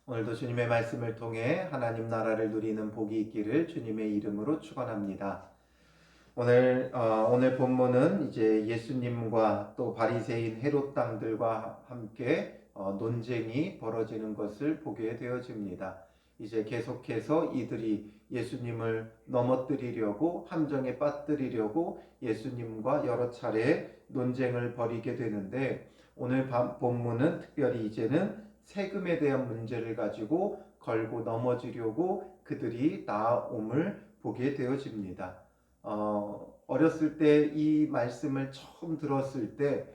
오늘도 주님의 말씀을 통해 하나님 나라를 누리는 복이 있기를 주님의 이름으로 축원합니다. 오늘 본문은 이제 예수님과 또 바리새인 헤롯 당들과 함께 논쟁이 벌어지는 것을 보게 되어집니다. 이제 계속해서 이들이 예수님을 넘어뜨리려고 함정에 빠뜨리려고 예수님과 여러 차례 논쟁을 벌이게 되는데 오늘 본문은 특별히 이제는 세금에 대한 문제를 가지고 걸고 넘어지려고 그들이 나옴을 보게 되어집니다. 어렸을 때 이 말씀을 처음 들었을 때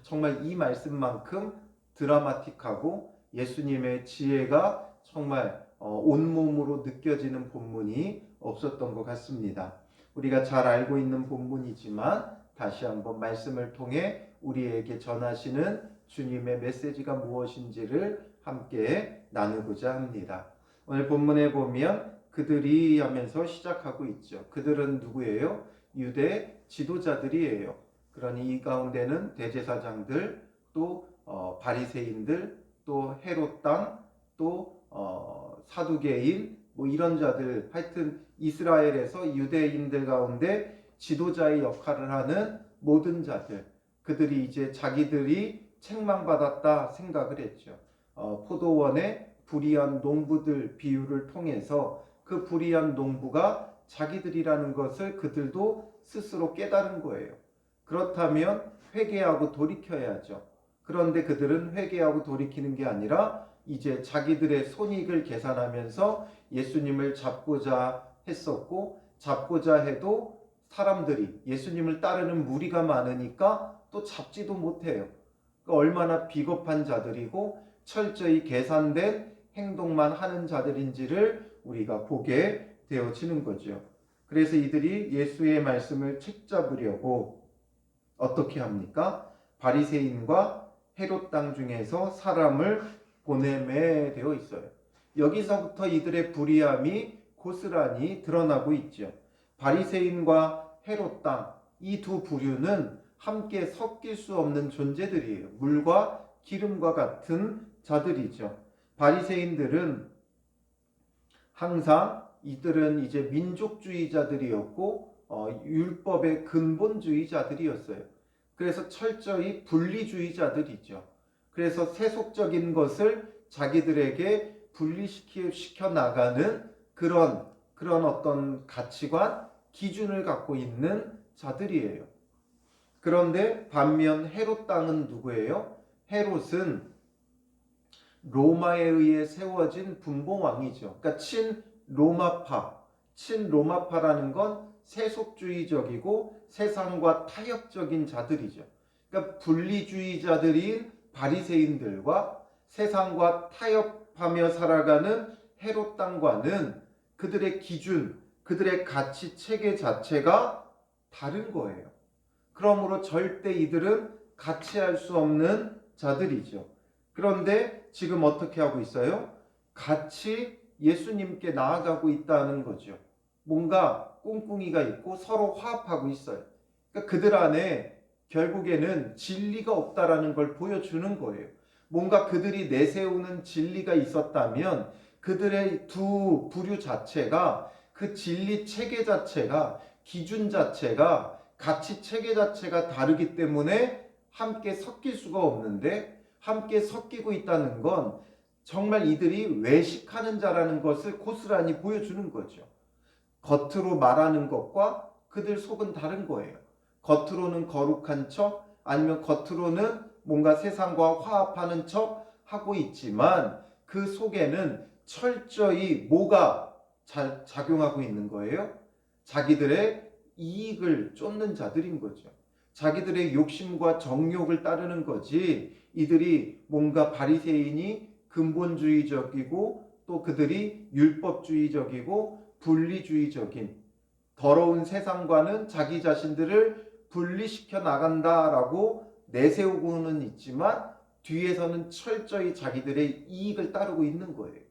정말 이 말씀만큼 드라마틱하고 예수님의 지혜가 정말 온몸으로 느껴지는 본문이 없었던 것 같습니다. 우리가 잘 알고 있는 본문이지만 다시 한번 말씀을 통해 우리에게 전하시는 주님의 메시지가 무엇인지를 함께 나누고자 합니다. 오늘 본문에 보면 그들이 하면서 시작하고 있죠. 그들은 누구예요? 유대 지도자들이에요. 그러니 이 가운데는 대제사장들, 또 바리새인들, 또 헤롯 당, 또 사두개인, 뭐 이런 자들, 하여튼 이스라엘에서 유대인들 가운데 지도자의 역할을 하는 모든 자들, 그들이 이제 자기들이 책망받았다 생각을 했죠. 포도원의 불의한 농부들 비유를 통해서 그 불의한 농부가 자기들이라는 것을 그들도 스스로 깨달은 거예요. 그렇다면 회개하고 돌이켜야죠. 그런데 그들은 회개하고 돌이키는 게 아니라 이제 자기들의 손익을 계산하면서 예수님을 잡고자 했었고, 잡고자 해도 사람들이 예수님을 따르는 무리가 많으니까 또 잡지도 못해요. 얼마나 비겁한 자들이고 철저히 계산된 행동만 하는 자들인지를 우리가 보게 되어지는 거죠. 그래서 이들이 예수의 말씀을 책잡으려고 어떻게 합니까? 바리새인과 헤롯 당 중에서 사람을 보내매 되어 있어요. 여기서부터 이들의 불의함이 고스란히 드러나고 있죠. 바리새인과 헤롯 당, 이 두 부류는 함께 섞일 수 없는 존재들이에요. 물과 기름과 같은 자들이죠. 바리새인들은 항상 이들은 이제 민족주의자들이었고 율법의 근본주의자들이었어요. 그래서 철저히 분리주의자들이죠. 그래서 세속적인 것을 자기들에게 분리시켜 나가는 그런 어떤 가치관, 기준을 갖고 있는 자들이에요. 그런데 반면 헤롯 당은 누구예요? 헤롯은 로마에 의해 세워진 분봉왕이죠. 그러니까 친로마파라는 건 세속주의적이고 세상과 타협적인 자들이죠. 그러니까 분리주의자들인 바리새인들과 세상과 타협하며 살아가는 헤롯 당과는 그들의 기준, 그들의 가치 체계 자체가 다른 거예요. 그러므로 절대 이들은 같이 할 수 없는 자들이죠. 그런데 지금 어떻게 하고 있어요? 같이 예수님께 나아가고 있다는 거죠. 뭔가 꿍꿍이가 있고 서로 화합하고 있어요. 그러니까 그들 안에 결국에는 진리가 없다라는 걸 보여주는 거예요. 뭔가 그들이 내세우는 진리가 있었다면 그들의 두 부류 자체가 그 진리 체계 자체가 기준 자체가 가치 체계 자체가 다르기 때문에 함께 섞일 수가 없는데 함께 섞이고 있다는 건 정말 이들이 외식하는 자라는 것을 고스란히 보여주는 거죠. 겉으로 말하는 것과 그들 속은 다른 거예요. 겉으로는 거룩한 척 아니면 겉으로는 뭔가 세상과 화합하는 척 하고 있지만 그 속에는 철저히 뭐가 작용하고 있는 거예요? 자기들의 이익을 쫓는 자들인 거죠. 자기들의 욕심과 정욕을 따르는 거지 이들이 뭔가 바리새인이 근본주의적이고 또 그들이 율법주의적이고 분리주의적인 더러운 세상과는 자기 자신들을 분리시켜 나간다라고 내세우고는 있지만 뒤에서는 철저히 자기들의 이익을 따르고 있는 거예요.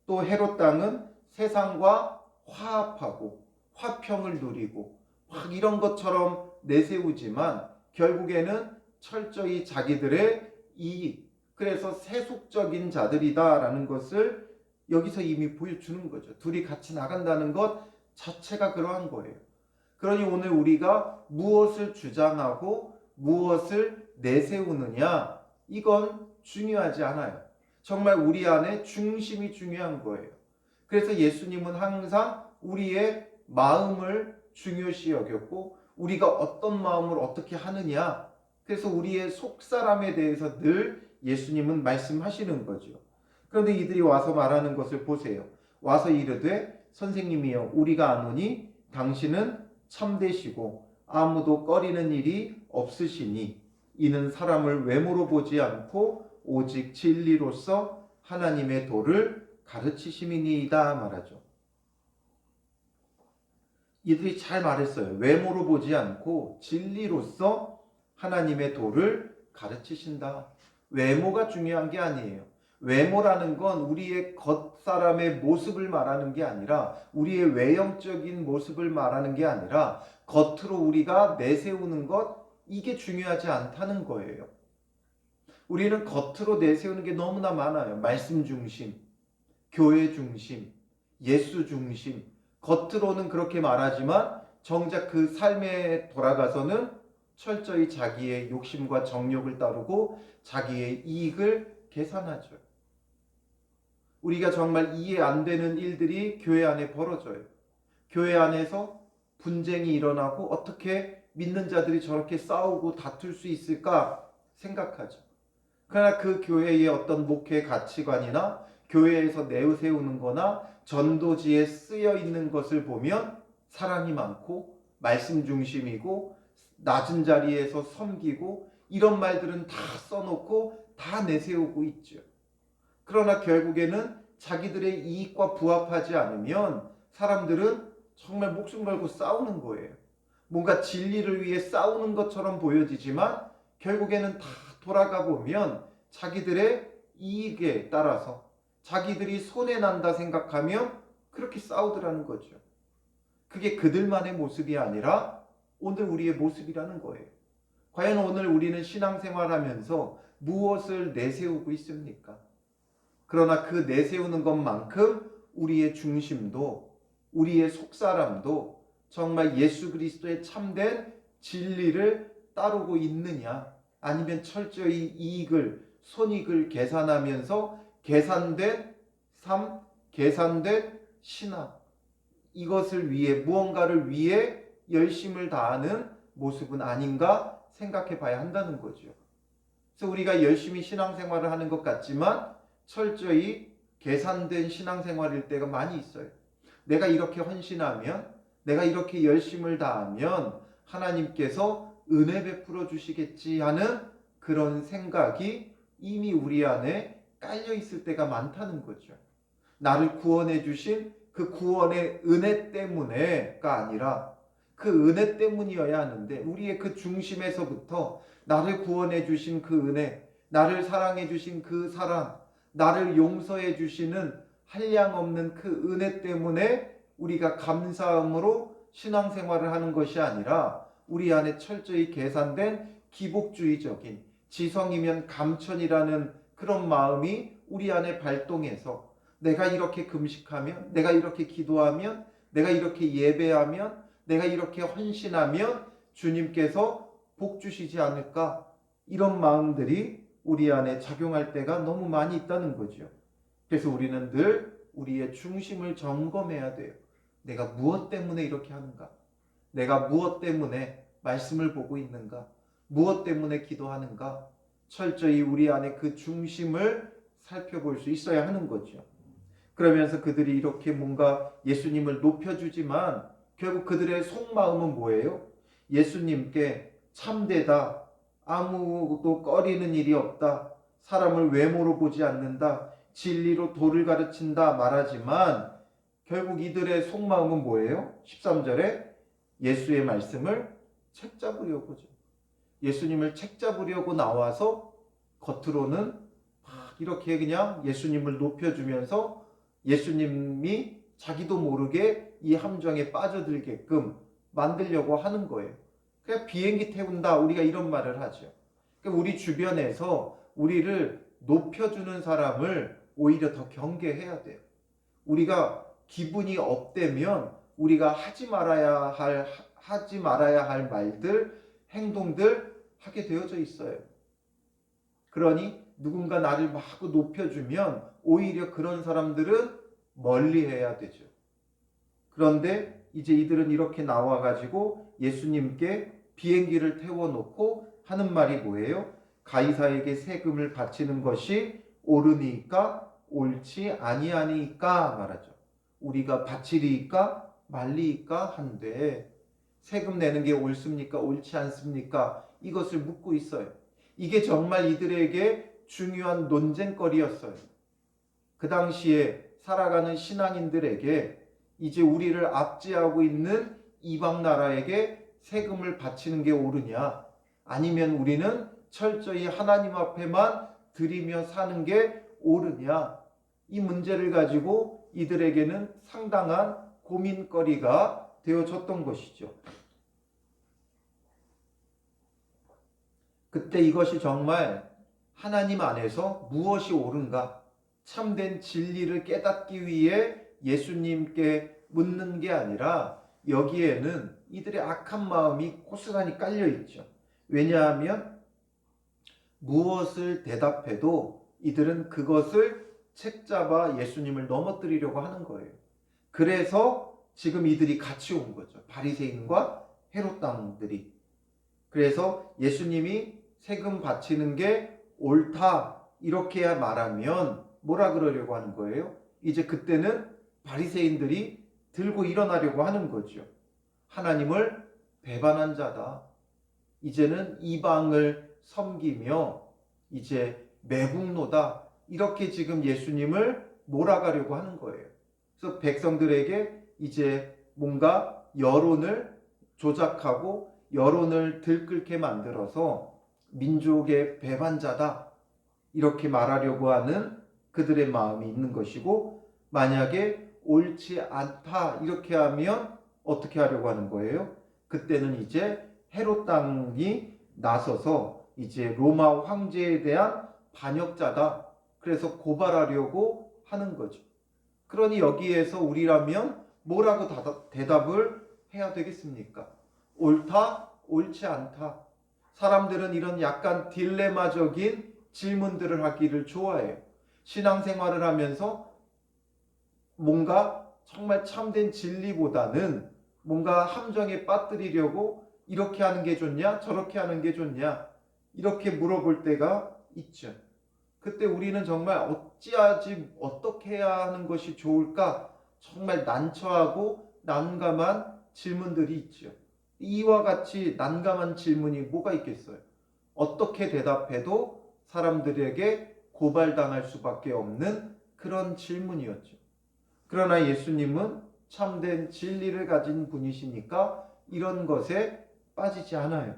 또 헤롯 당은 세상과 화합하고 화평을 누리고 막 이런 것처럼 내세우지만 결국에는 철저히 자기들의 이익, 그래서 세속적인 자들이다라는 것을 여기서 이미 보여주는 거죠. 둘이 같이 나간다는 것 자체가 그러한 거예요. 그러니 오늘 우리가 무엇을 주장하고 무엇을 내세우느냐, 이건 중요하지 않아요. 정말 우리 안에 중심이 중요한 거예요. 그래서 예수님은 항상 우리의 마음을 중요시 여겼고, 우리가 어떤 마음을 어떻게 하느냐, 그래서 우리의 속사람에 대해서 늘 예수님은 말씀하시는 거죠. 그런데 이들이 와서 말하는 것을 보세요. 와서 이르되 선생님이여, 우리가 아노니 당신은 참되시고 아무도 꺼리는 일이 없으시니 이는 사람을 외모로 보지 않고 오직 진리로서 하나님의 도를 가르치심이니이다 말하죠. 이들이 잘 말했어요. 외모로 보지 않고 진리로서 하나님의 도를 가르치신다. 외모가 중요한 게 아니에요. 외모라는 건 우리의 겉사람의 모습을 말하는 게 아니라, 우리의 외형적인 모습을 말하는 게 아니라 겉으로 우리가 내세우는 것, 이게 중요하지 않다는 거예요. 우리는 겉으로 내세우는 게 너무나 많아요. 말씀 중심, 교회 중심, 예수 중심. 겉으로는 그렇게 말하지만 정작 그 삶에 돌아가서는 철저히 자기의 욕심과 정욕을 따르고 자기의 이익을 계산하죠. 우리가 정말 이해 안 되는 일들이 교회 안에 벌어져요. 교회 안에서 분쟁이 일어나고 어떻게 믿는 자들이 저렇게 싸우고 다툴 수 있을까 생각하죠. 그러나 그 교회의 어떤 목회 가치관이나 교회에서 내세우는 거나 전도지에 쓰여 있는 것을 보면 사랑이 많고 말씀 중심이고 낮은 자리에서 섬기고 이런 말들은 다 써놓고 다 내세우고 있죠. 그러나 결국에는 자기들의 이익과 부합하지 않으면 사람들은 정말 목숨 걸고 싸우는 거예요. 뭔가 진리를 위해 싸우는 것처럼 보여지지만 결국에는 다 돌아가 보면 자기들의 이익에 따라서 자기들이 손해난다 생각하면 그렇게 싸우더라는 거죠. 그게 그들만의 모습이 아니라 오늘 우리의 모습이라는 거예요. 과연 오늘 우리는 신앙생활하면서 무엇을 내세우고 있습니까? 그러나 그 내세우는 것만큼 우리의 중심도, 우리의 속사람도 정말 예수 그리스도의 참된 진리를 따르고 있느냐, 아니면 철저히 이익을, 손익을 계산하면서 계산된 삶, 계산된 신앙, 이것을 위해, 무언가를 위해 열심을 다하는 모습은 아닌가 생각해 봐야 한다는 거죠. 그래서 우리가 열심히 신앙생활을 하는 것 같지만 철저히 계산된 신앙생활일 때가 많이 있어요. 내가 이렇게 헌신하면, 내가 이렇게 열심을 다하면 하나님께서 은혜 베풀어 주시겠지 하는 그런 생각이 이미 우리 안에 깔려 있을 때가 많다는 거죠. 나를 구원해 주신 그 구원의 은혜 때문에가 아니라 그 은혜 때문이어야 하는데, 우리의 그 중심에서부터 나를 구원해 주신 그 은혜, 나를 사랑해 주신 그 사랑, 나를 용서해 주시는 한량없는 그 은혜 때문에 우리가 감사함으로 신앙생활을 하는 것이 아니라 우리 안에 철저히 계산된 기복주의적인, 지성이면 감천이라는 그런 마음이 우리 안에 발동해서 내가 이렇게 금식하면, 내가 이렇게 기도하면, 내가 이렇게 예배하면, 내가 이렇게 헌신하면 주님께서 복 주시지 않을까, 이런 마음들이 우리 안에 작용할 때가 너무 많이 있다는 거죠. 그래서 우리는 늘 우리의 중심을 점검해야 돼요. 내가 무엇 때문에 이렇게 하는가? 내가 무엇 때문에 말씀을 보고 있는가? 무엇 때문에 기도하는가? 철저히 우리 안에 그 중심을 살펴볼 수 있어야 하는 거죠. 그러면서 그들이 이렇게 뭔가 예수님을 높여주지만 결국 그들의 속마음은 뭐예요? 예수님께 참되다, 아무도 꺼리는 일이 없다, 사람을 외모로 보지 않는다, 진리로 도를 가르친다 말하지만 결국 이들의 속마음은 뭐예요? 13절에 예수의 말씀을 책잡으려고죠. 예수님을 책잡으려고 나와서 겉으로는 막 이렇게 그냥 예수님을 높여주면서 예수님이 자기도 모르게 이 함정에 빠져들게끔 만들려고 하는 거예요. 그냥 비행기 태운다, 우리가 이런 말을 하죠. 그러니까 우리 주변에서 우리를 높여주는 사람을 오히려 더 경계해야 돼요. 우리가 기분이 업되면 우리가 하지 말아야 할 말들, 행동들 하게 되어져 있어요. 그러니 누군가 나를 막 높여주면 오히려 그런 사람들은 멀리해야 되죠. 그런데 이제 이들은 이렇게 나와가지고 예수님께 비행기를 태워놓고 하는 말이 뭐예요? 가이사에게 세금을 바치는 것이 옳으니까 옳지 아니하니까 말하죠. 우리가 바치리이까 말리이까 한데 세금 내는 게 옳습니까? 옳지 않습니까? 이것을 묻고 있어요. 이게 정말 이들에게 중요한 논쟁거리였어요. 그 당시에 살아가는 신앙인들에게 이제 우리를 압제하고 있는 이방 나라에게 세금을 바치는 게 옳으냐, 아니면 우리는 철저히 하나님 앞에만 드리며 사는 게 옳으냐, 이 문제를 가지고 이들에게는 상당한 고민거리가 되어졌던 것이죠. 그때 이것이 정말 하나님 안에서 무엇이 옳은가, 참된 진리를 깨닫기 위해 예수님께 묻는 게 아니라 여기에는 이들의 악한 마음이 고스란히 깔려 있죠. 왜냐하면 무엇을 대답해도 이들은 그것을 책잡아 예수님을 넘어뜨리려고 하는 거예요. 그래서 지금 이들이 같이 온 거죠. 바리새인과 헤롯 당들이. 그래서 예수님이 세금 바치는 게 옳다 이렇게 말하면 뭐라 그러려고 하는 거예요? 이제 그때는 바리새인들이 들고 일어나려고 하는 거죠. 하나님을 배반한 자다. 이제는 이방을 섬기며 이제 매국노다. 이렇게 지금 예수님을 몰아가려고 하는 거예요. 그래서 백성들에게 이제 뭔가 여론을 조작하고 여론을 들끓게 만들어서 민족의 배반자다. 이렇게 말하려고 하는 그들의 마음이 있는 것이고, 만약에 옳지 않다 이렇게 하면 어떻게 하려고 하는 거예요? 그때는 이제 헤롯 당이 나서서 이제 로마 황제에 대한 반역자다. 그래서 고발하려고 하는 거죠. 그러니 여기에서 우리라면 뭐라고 대답을 해야 되겠습니까? 옳다, 옳지 않다. 사람들은 이런 약간 딜레마적인 질문들을 하기를 좋아해요. 신앙생활을 하면서 뭔가 정말 참된 진리보다는 뭔가 함정에 빠뜨리려고 이렇게 하는 게 좋냐, 저렇게 하는 게 좋냐, 이렇게 물어볼 때가 있죠. 그때 우리는 정말 어떻게 해야 하는 것이 좋을까, 정말 난처하고 난감한 질문들이 있죠. 이와 같이 난감한 질문이 뭐가 있겠어요? 어떻게 대답해도 사람들에게 고발당할 수밖에 없는 그런 질문이었죠. 그러나 예수님은 참된 진리를 가진 분이시니까 이런 것에 빠지지 않아요.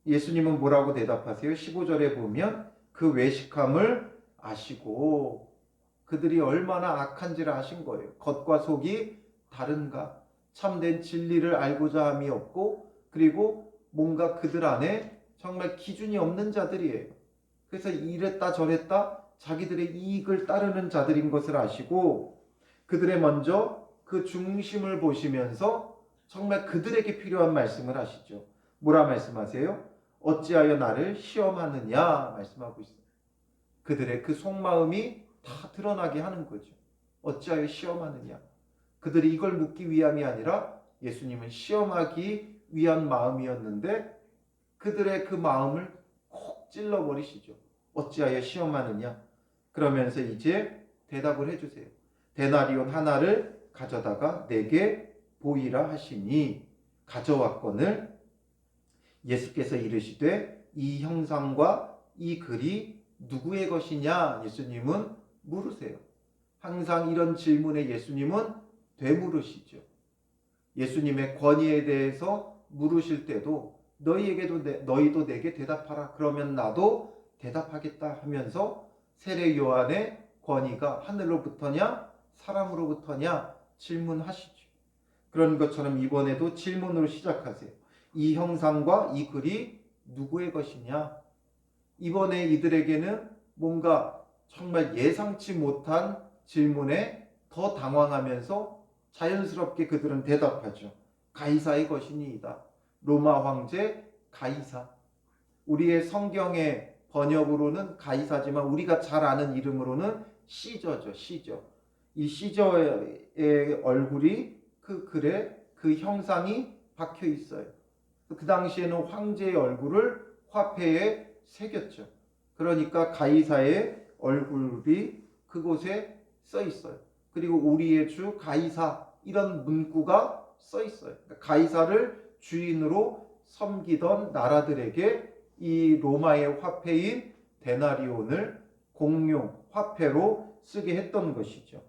예수님은 뭐라고 대답하세요? 15절에 보면 그 외식함을 아시고 그들이 얼마나 악한지를 아신 거예요. 겉과 속이 다른가? 참된 진리를 알고자 함이 없고, 그리고 뭔가 그들 안에 정말 기준이 없는 자들이에요. 그래서 이랬다 저랬다 자기들의 이익을 따르는 자들인 것을 아시고, 그들의 먼저 그 중심을 보시면서 정말 그들에게 필요한 말씀을 하시죠. 뭐라 말씀하세요? 어찌하여 나를 시험하느냐 말씀하고 있어요. 그들의 그 속마음이 다 드러나게 하는 거죠. 어찌하여 시험하느냐. 그들이 이걸 묻기 위함이 아니라 예수님은 시험하기 위한 마음이었는데 그들의 그 마음을 콕 찔러버리시죠. 어찌하여 시험하느냐. 그러면서 이제 대답을 해주세요. 데나리온 하나를 가져다가 내게 보이라 하시니 가져왔거늘 예수께서 이르시되 이 형상과 이 글이 누구의 것이냐 예수님은 물으세요. 항상 이런 질문에 예수님은 되물으시죠. 예수님의 권위에 대해서 물으실 때도 너희도 내게 대답하라. 그러면 나도 대답하겠다 하면서 세례 요한의 권위가 하늘로부터냐 사람으로부터냐 질문하시죠. 그런 것처럼 이번에도 질문으로 시작하세요. 이 형상과 이 글이 누구의 것이냐? 이번에 이들에게는 뭔가 정말 예상치 못한 질문에 더 당황하면서 자연스럽게 그들은 대답하죠. 가이사의 것이니이다. 로마 황제 가이사. 우리의 성경의 번역으로는 가이사지만 우리가 잘 아는 이름으로는 시저죠. 시저. 이 시저의 얼굴이 그 글에 그 형상이 박혀 있어요. 그 당시에는 황제의 얼굴을 화폐에 새겼죠. 그러니까 가이사의 얼굴이 그곳에 써 있어요. 그리고 우리의 주 가이사 이런 문구가 써 있어요. 그러니까 가이사를 주인으로 섬기던 나라들에게 이 로마의 화폐인 데나리온을 공용 화폐로 쓰게 했던 것이죠.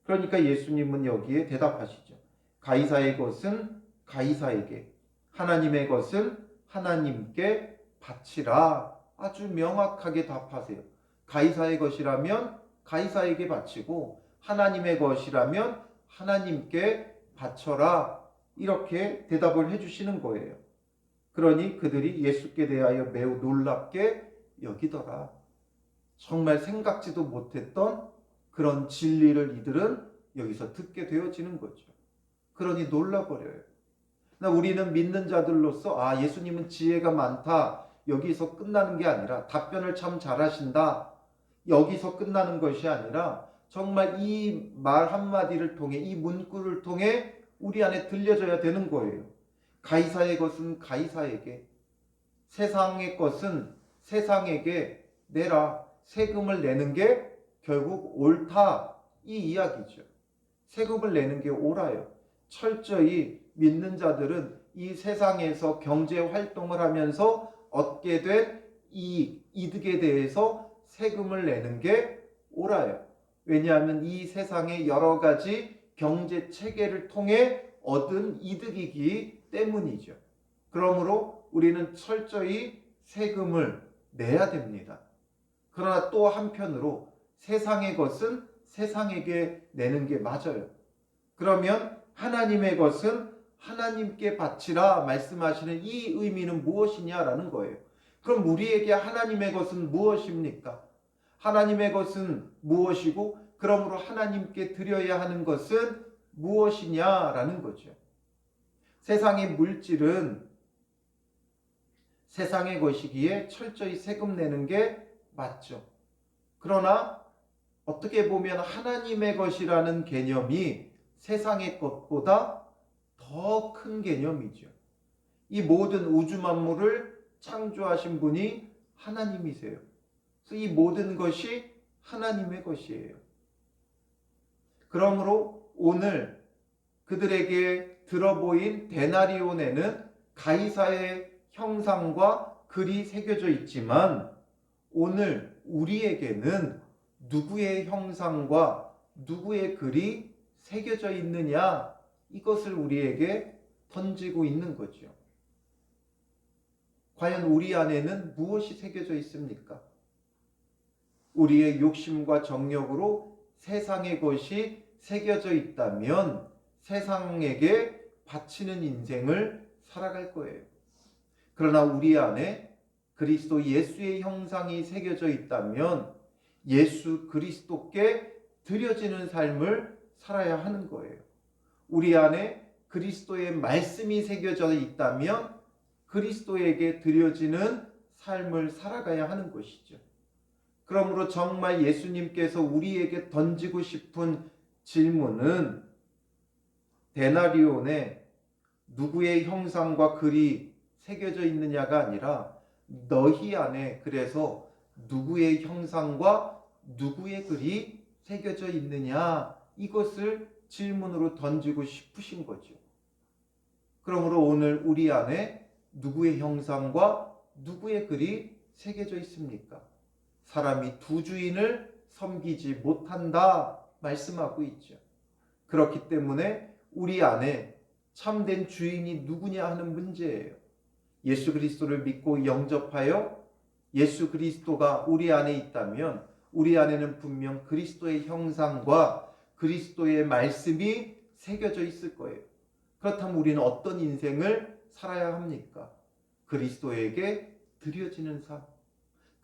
그러니까 예수님은 여기에 대답하시죠. 가이사의 것은 가이사에게, 하나님의 것은 하나님께 바치라. 아주 명확하게 답하세요. 가이사의 것이라면 가이사에게 바치고 하나님의 것이라면 하나님께 바쳐라. 이렇게 대답을 해주시는 거예요. 그러니 그들이 예수께 대하여 매우 놀랍게 여기더라. 정말 생각지도 못했던 그런 진리를 이들은 여기서 듣게 되어지는 거죠. 그러니 놀라버려요. 우리는 믿는 자들로서 예수님은 지혜가 많다. 여기서 끝나는 게 아니라 답변을 참 잘하신다. 여기서 끝나는 것이 아니라 정말 이 말 한마디를 통해 이 문구를 통해 우리 안에 들려져야 되는 거예요. 가이사의 것은 가이사에게, 세상의 것은 세상에게 내라. 세금을 내는 게 결국 옳다. 이 이야기죠. 세금을 내는 게 옳아요. 철저히 믿는 자들은 이 세상에서 경제 활동을 하면서 얻게 된 이득에 대해서 세금을 내는 게 옳아요. 왜냐하면 이 세상의 여러 가지 경제 체계를 통해 얻은 이득이기 때문이죠. 그러므로 우리는 철저히 세금을 내야 됩니다. 그러나 또 한편으로 세상의 것은 세상에게 내는 게 맞아요. 그러면 하나님의 것은 하나님께 바치라 말씀하시는 이 의미는 무엇이냐라는 거예요. 그럼 우리에게 하나님의 것은 무엇입니까? 하나님의 것은 무엇이고 그러므로 하나님께 드려야 하는 것은 무엇이냐라는 거죠. 세상의 물질은 세상의 것이기에 철저히 세금 내는 게 맞죠. 그러나 어떻게 보면 하나님의 것이라는 개념이 세상의 것보다 더 큰 개념이죠. 이 모든 우주 만물을 창조하신 분이 하나님이세요. 그래서 이 모든 것이 하나님의 것이에요. 그러므로 오늘 그들에게 들어보인 데나리온에는 가이사의 형상과 글이 새겨져 있지만 오늘 우리에게는 누구의 형상과 누구의 글이 새겨져 있느냐, 이것을 우리에게 던지고 있는 거죠. 과연 우리 안에는 무엇이 새겨져 있습니까? 우리의 욕심과 정욕으로 세상의 것이 새겨져 있다면 세상에게 바치는 인생을 살아갈 거예요. 그러나 우리 안에 그리스도 예수의 형상이 새겨져 있다면 예수 그리스도께 드려지는 삶을 살아야 하는 거예요. 우리 안에 그리스도의 말씀이 새겨져 있다면 그리스도에게 드려지는 삶을 살아가야 하는 것이죠. 그러므로 정말 예수님께서 우리에게 던지고 싶은 질문은 데나리온에 누구의 형상과 글이 새겨져 있느냐가 아니라 너희 안에 그래서 누구의 형상과 누구의 글이 새겨져 있느냐, 이것을 질문으로 던지고 싶으신 거죠. 그러므로 오늘 우리 안에 누구의 형상과 누구의 글이 새겨져 있습니까? 사람이 두 주인을 섬기지 못한다 말씀하고 있죠. 그렇기 때문에 우리 안에 참된 주인이 누구냐 하는 문제예요. 예수 그리스도를 믿고 영접하여 예수 그리스도가 우리 안에 있다면 우리 안에는 분명 그리스도의 형상과 그리스도의 말씀이 새겨져 있을 거예요. 그렇다면 우리는 어떤 인생을 살아야 합니까? 그리스도에게 드려지는 삶,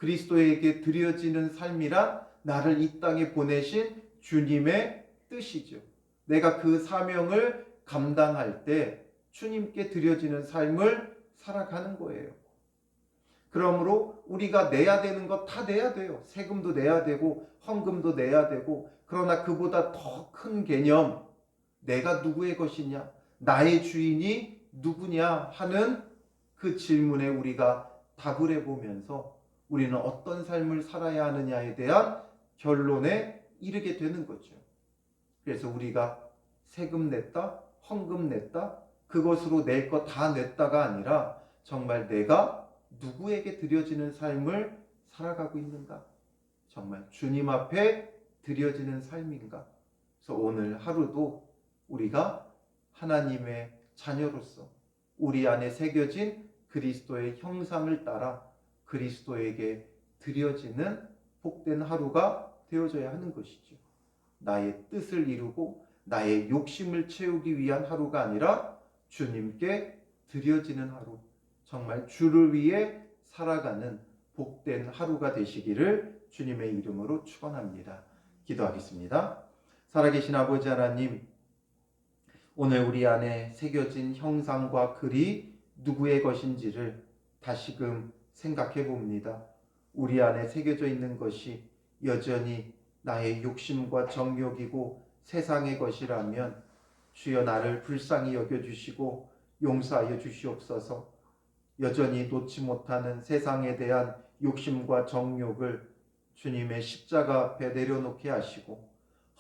그리스도에게 드려지는 삶이란 나를 이 땅에 보내신 주님의 뜻이죠. 내가 그 사명을 감당할 때 주님께 드려지는 삶을 살아가는 거예요. 그러므로 우리가 내야 되는 것 다 내야 돼요. 세금도 내야 되고 헌금도 내야 되고, 그러나 그보다 더 큰 개념, 내가 누구의 것이냐, 나의 주인이 누구냐 하는 그 질문에 우리가 답을 해보면서 우리는 어떤 삶을 살아야 하느냐에 대한 결론에 이르게 되는 거죠. 그래서 우리가 세금 냈다, 헌금 냈다, 그것으로 낼 거 다 냈다가 아니라 정말 내가 누구에게 드려지는 삶을 살아가고 있는가? 정말 주님 앞에 드려지는 삶인가? 그래서 오늘 하루도 우리가 하나님의 자녀로서 우리 안에 새겨진 그리스도의 형상을 따라 그리스도에게 드려지는 복된 하루가 되어져야 하는 것이죠. 나의 뜻을 이루고 나의 욕심을 채우기 위한 하루가 아니라 주님께 드려지는 하루, 정말 주를 위해 살아가는 복된 하루가 되시기를 주님의 이름으로 축원합니다. 기도하겠습니다. 살아계신 아버지 하나님, 오늘 우리 안에 새겨진 형상과 글이 누구의 것인지를 다시금 생각해 봅니다. 우리 안에 새겨져 있는 것이 여전히 나의 욕심과 정욕이고 세상의 것이라면 주여 나를 불쌍히 여겨주시고 용서하여 주시옵소서. 여전히 놓지 못하는 세상에 대한 욕심과 정욕을 주님의 십자가 앞에 내려놓게 하시고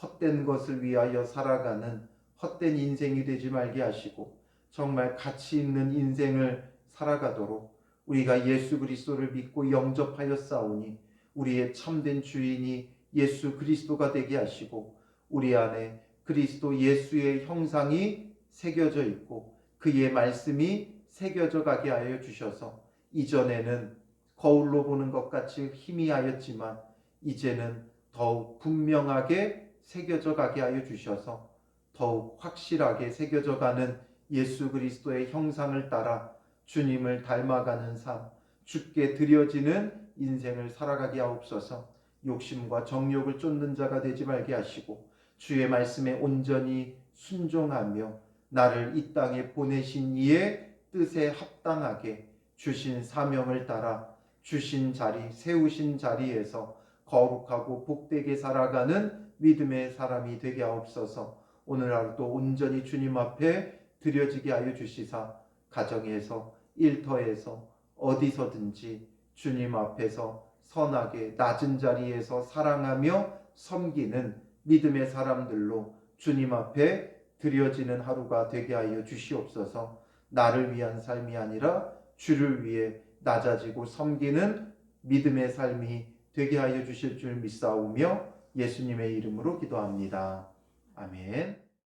헛된 것을 위하여 살아가는 헛된 인생이 되지 말게 하시고 정말 가치 있는 인생을 살아가도록 우리가 예수 그리스도를 믿고 영접하여 싸우니 우리의 참된 주인이 예수 그리스도가 되게 하시고 우리 안에 그리스도 예수의 형상이 새겨져 있고 그의 말씀이 새겨져 가게 하여 주셔서 이전에는 거울로 보는 것 같이 희미하였지만 이제는 더욱 분명하게 새겨져 가게 하여 주셔서 더욱 확실하게 새겨져 가는 예수 그리스도의 형상을 따라 주님을 닮아가는 삶, 주께 드려지는 인생을 살아가게 하옵소서. 욕심과 정욕을 쫓는 자가 되지 말게 하시고 주의 말씀에 온전히 순종하며 나를 이 땅에 보내신 이의 뜻에 합당하게 주신 사명을 따라 주신 자리, 세우신 자리에서 거룩하고 복되게 살아가는 믿음의 사람이 되게 하옵소서. 오늘 하루도 온전히 주님 앞에 드려지게 하여 주시사 가정에서 일터에서 어디서든지 주님 앞에서 선하게 낮은 자리에서 사랑하며 섬기는 믿음의 사람들로 주님 앞에 드려지는 하루가 되게 하여 주시옵소서. 나를 위한 삶이 아니라 주를 위해 낮아지고 섬기는 믿음의 삶이 되게 하여 주실 줄 믿사오며 예수님의 이름으로 기도합니다. 아멘.